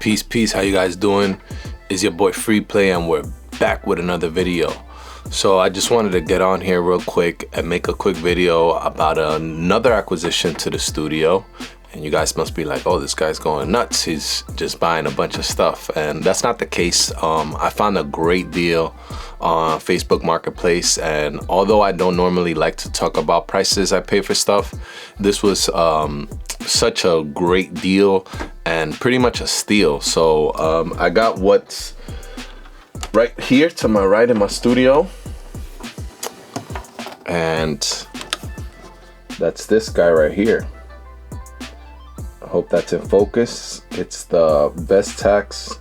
Peace, how you guys doing? It's your boy FREEPLAY and we're back with another video. So I just wanted to get on here real quick and make a quick video about another acquisition to the studio. And you guys must be like, oh, this guy's going nuts. He's just buying a bunch of stuff. And that's not the case. I found a great deal on Facebook Marketplace. And although I don't normally like to talk about prices I pay for stuff, this was such a great deal and pretty much a steal. So I got what's right here to my right in my studio. And that's this guy right here. I hope that's in focus. It's the Vestax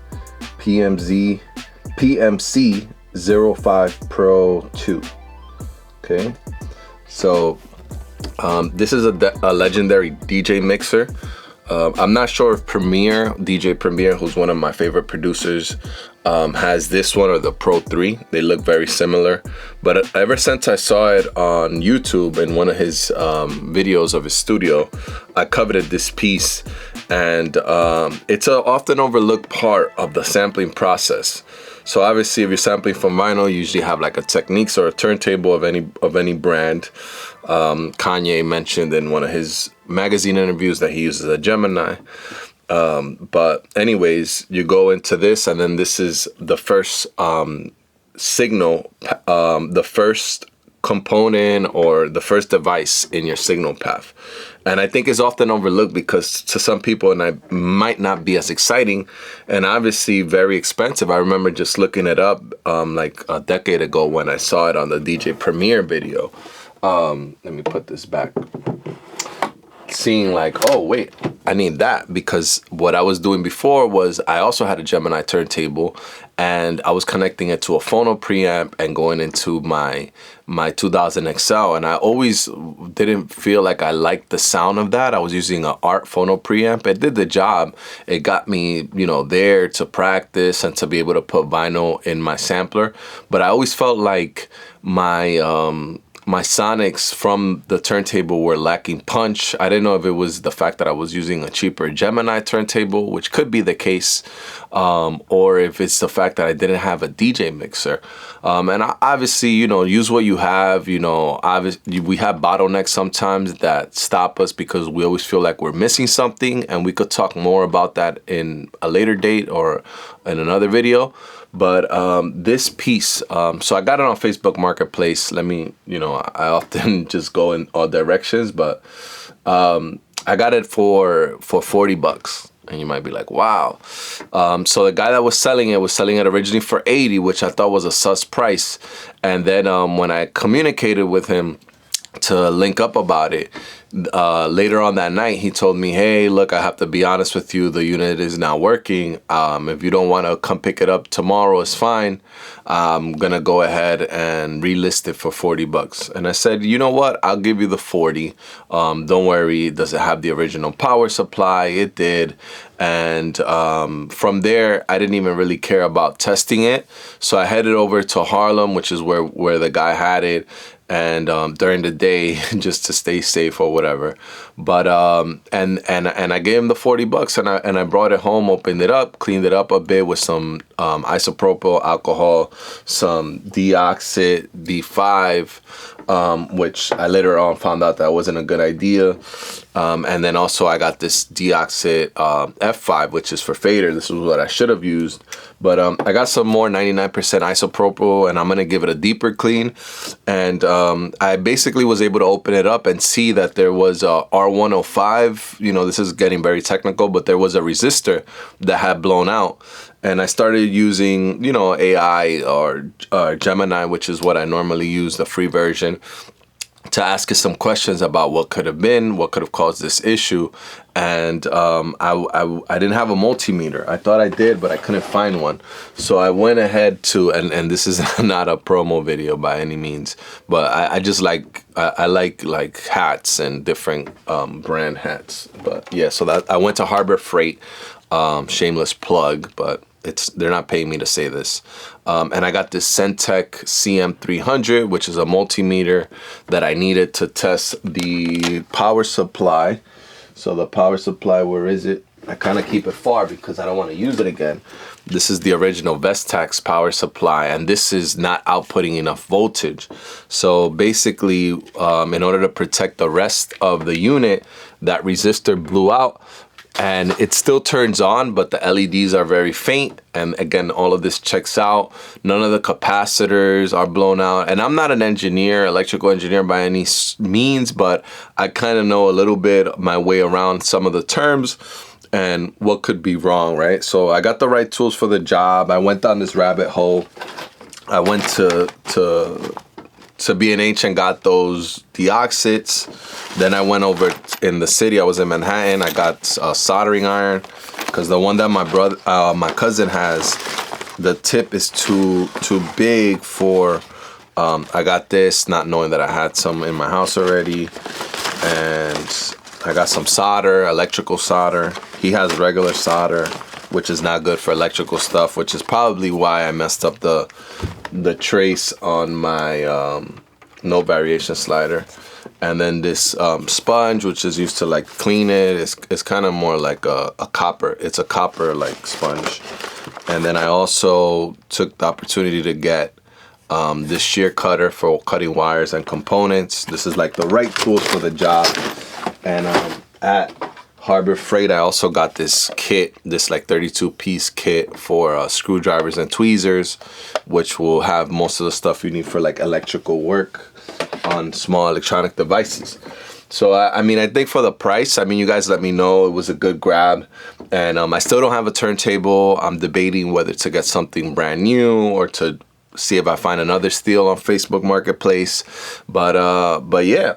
PMC 05 Pro 2. Okay, so this is a legendary DJ mixer. I'm not sure if DJ Premier, who's one of my favorite producers, has this one or the Pro 3. They look very similar, but ever since I saw it on YouTube in one of his videos of his studio, I coveted this piece. And it's an often overlooked part of the sampling process. So obviously, if you're sampling from vinyl, you usually have like a Technics or a turntable of any brand. Kanye mentioned in one of his magazine interviews that he uses a Gemini. But anyways, you go into this, and then this is the first signal, the first component or the first device in your signal path. And I think it's often overlooked because to some people it might not be as exciting and obviously very expensive. I remember just looking it up like a decade ago when I saw it on the DJ Premier video. Let me put this back. Seeing like, oh wait, I need that, because what I was doing before was I also had a Gemini turntable and I was connecting it to a phono preamp and going into my 2000 XL, and I always didn't feel like I liked the sound of that. I was using an Art phono preamp. It did the job. It got me, there to practice and to be able to put vinyl in my sampler, but I always felt like my sonics from the turntable were lacking punch. I didn't know if it was the fact that I was using a cheaper Gemini turntable, which could be the case, or if it's the fact that I didn't have a DJ mixer. And obviously, use what you have. Obviously, we have bottlenecks sometimes that stop us because we always feel like we're missing something, and we could talk more about that in a later date or in another video. But this piece, so I got it on Facebook Marketplace. I often just go in all directions, but I got it for $40. And you might be like, wow. So the guy that was selling it originally for $80, which I thought was a sus price. And then when I communicated with him to link up about it, later on that night, he told me, hey, look, I have to be honest with you. The unit is not working. If you don't want to come pick it up tomorrow, it's fine. I'm going to go ahead and relist it for $40. And I said, you know what? I'll give you the 40. Don't worry. Does it have the original power supply? It did. And from there, I didn't even really care about testing it. So I headed over to Harlem, which is where the guy had it. And during the day, just to stay safe or whatever. But and I gave him the $40, and I brought it home, opened it up, cleaned it up a bit with some isopropyl alcohol, some deoxit D5, which I later on found out that wasn't a good idea. And then also I got this deoxit F5, which is for fader. This is what I should have used. But I got some more 99% isopropyl, and I'm going to give it a deeper clean. And I basically was able to open it up and see that there was a R105. This is getting very technical, but there was a resistor that had blown out. And I started using, AKAI or Gemini, which is what I normally use, the free version, to ask us some questions about what could have caused this issue. And I didn't have a multimeter. I thought I did, but I couldn't find one. So I went ahead to, and this is not a promo video by any means, but I just like hats and different brand hats. But yeah, so that I went to Harbor Freight, shameless plug, but they're not paying me to say this. And I got this Centec CM300, which is a multimeter that I needed to test the power supply. So the power supply, where is it? I kind of keep it far because I don't want to use it again. This is the original Vestax power supply, and this is not outputting enough voltage. So basically, in order to protect the rest of the unit, that resistor blew out, and it still turns on, but the LEDs are very faint. And again, all of this checks out. None of the capacitors are blown out. And I'm not an engineer, electrical engineer by any means, but I kind of know a little bit my way around some of the terms and what could be wrong, right? So I got the right tools for the job. I went down this rabbit hole. I went to B&H and got those deoxits. Then I went over in the city. I was in Manhattan. I got a soldering iron because the one that my cousin has, the tip is too big for. I got this, not knowing that I had some in my house already, and I got some solder, electrical solder. He has regular solder, which is not good for electrical stuff, which is probably why I messed up the trace on my no variation slider. And then this sponge, which is used to like clean it, it's kind of more like a copper. It's a copper like sponge. And then I also took the opportunity to get this shear cutter for cutting wires and components. This is like the right tools for the job. And at Harbor Freight, I also got this kit, this like 32-piece kit for screwdrivers and tweezers, which will have most of the stuff you need for like electrical work on small electronic devices. So I mean, I think for the price, I mean, you guys let me know, it was a good grab. And I still don't have a turntable. I'm debating whether to get something brand new or to see if I find another steal on Facebook Marketplace. But yeah.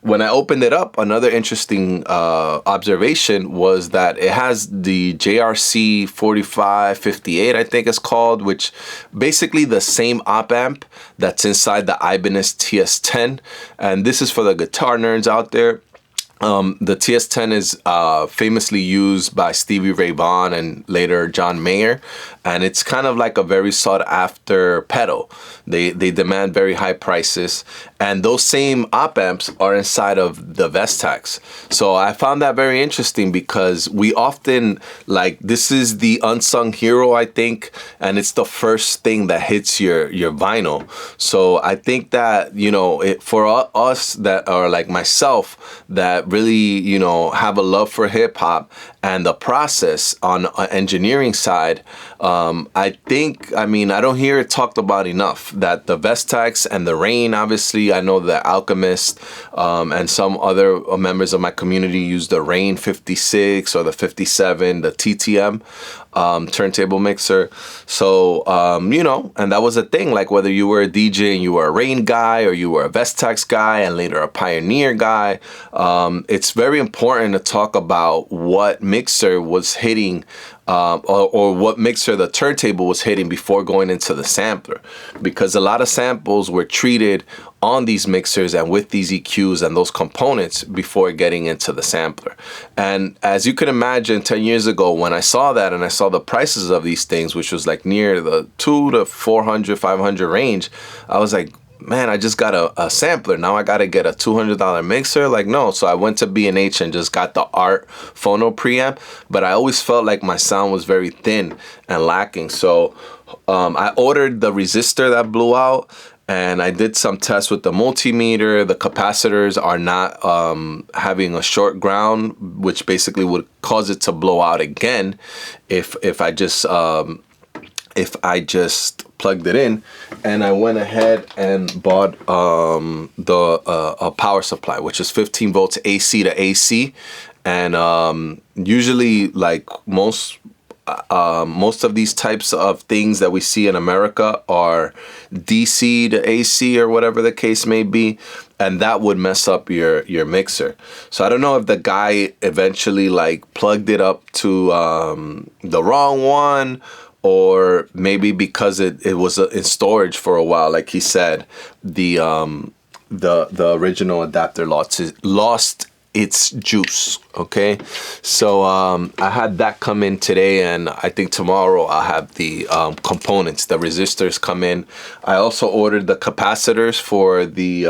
When I opened it up, another interesting observation was that it has the JRC 4558, I think it's called, which basically the same op amp that's inside the Ibanez TS10. And this is for the guitar nerds out there. The TS10 is famously used by Stevie Ray Vaughan and later John Mayer, and it's kind of like a very sought after pedal. They demand very high prices, and those same op amps are inside of the Vestax. So I found that very interesting because we often, like, this is the unsung hero, I think, and it's the first thing that hits your vinyl. So I think that, you know, for us that are like myself, that really, you know, have a love for hip hop and the process on engineering side, I think, I mean, I don't hear it talked about enough, that the Vestax and the Rain, obviously, I know the Alchemist and some other members of my community use the Rain 56 or the 57, the TTM turntable mixer. So, you know, and that was a thing, like whether you were a DJ and you were a Rain guy or you were a Vestax guy and later a Pioneer guy, it's very important to talk about what mixer was hitting or what mixer the turntable was hitting before going into the sampler, because a lot of samples were treated on these mixers and with these EQs and those components before getting into the sampler. And as you can imagine, 10 years ago when I saw that and I saw the prices of these things, which was like near the 200 to 400, 500 range, I was like, man, I just got a sampler. Now I got to get a $200 mixer. Like, no. So I went to B&H and just got the Art Phono preamp. But I always felt like my sound was very thin and lacking. So I ordered the resistor that blew out. And I did some tests with the multimeter. The capacitors are not having a short ground, which basically would cause it to blow out again if I just plugged it in. And I went ahead and bought a power supply, which is 15 volts AC to AC. And usually, like most of these types of things that we see in America are DC to AC or whatever the case may be, and that would mess up your mixer. So I don't know if the guy eventually like plugged it up to the wrong one, or maybe because it was in storage for a while, like he said, the original adapter lost its juice. Okay, so I had that come in today, and I think tomorrow I'll have the components, the resistors come in. I also ordered the capacitors for the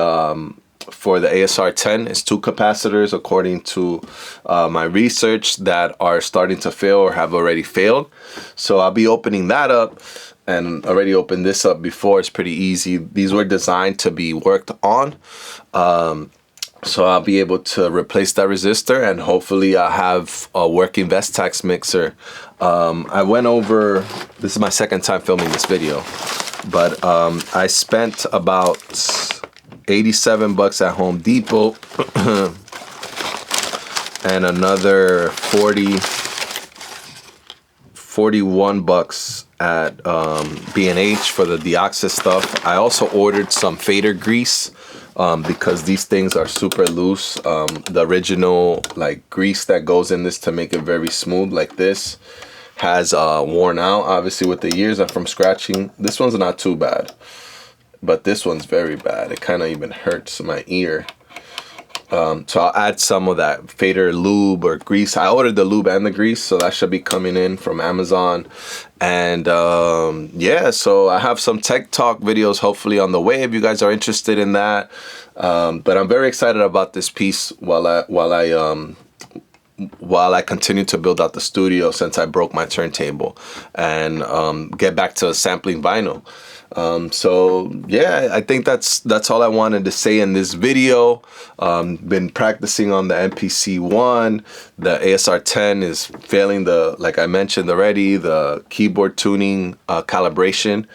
for the ASR10 is 2 capacitors according to my research that are starting to fail or have already failed. So I'll be opening that up, and already opened this up before. It's pretty easy. These were designed to be worked on. So I'll be able to replace that resistor, and hopefully I'll have a working Vestax mixer. I went over, this is my second time filming this video, but I spent about 87 bucks at Home Depot and another 41 bucks at B&H for the Diagnostics stuff. I also ordered some fader grease because these things are super loose. The original like grease that goes in this to make it very smooth like this has worn out, obviously, with the years and from scratching. This one's not too bad, but this one's very bad. It kind of even hurts my ear. So I'll add some of that fader lube or grease. I ordered the lube and the grease, so that should be coming in from Amazon. And yeah, so I have some tech talk videos hopefully on the way if you guys are interested in that. But I'm very excited about this piece while I continue to build out the studio, since I broke my turntable, and get back to sampling vinyl. So yeah, I think that's all I wanted to say in this video. Been practicing on the MPC-1. The ASR10 is failing like I mentioned already, the keyboard tuning calibration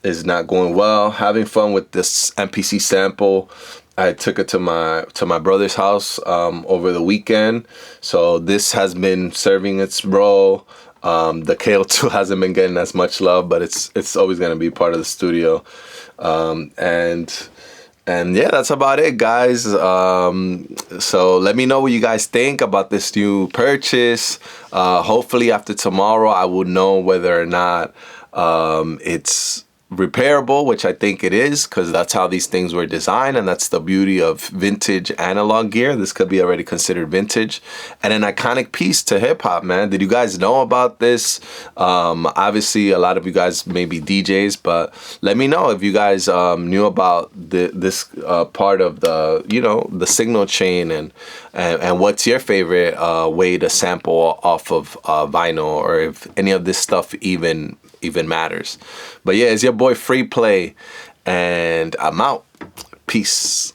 is not going well. Having fun with this MPC sample. I took it to my brother's house over the weekend, so this has been serving its role. The KO2 hasn't been getting as much love, but it's always going to be part of the studio. And yeah, that's about it, guys. So let me know what you guys think about this new purchase. Hopefully after tomorrow I will know whether or not it's repairable, which I think it is, because that's how these things were designed, and that's the beauty of vintage analog gear. This could be already considered vintage and an iconic piece to hip-hop, man. Did you guys know about this? Obviously a lot of you guys may be DJs, but let me know if you guys knew about this part of the, you know, the signal chain, and what's your favorite way to sample off of vinyl, or if any of this stuff even matters. But yeah, it's your boy FREEPLAY, and I'm out. Peace.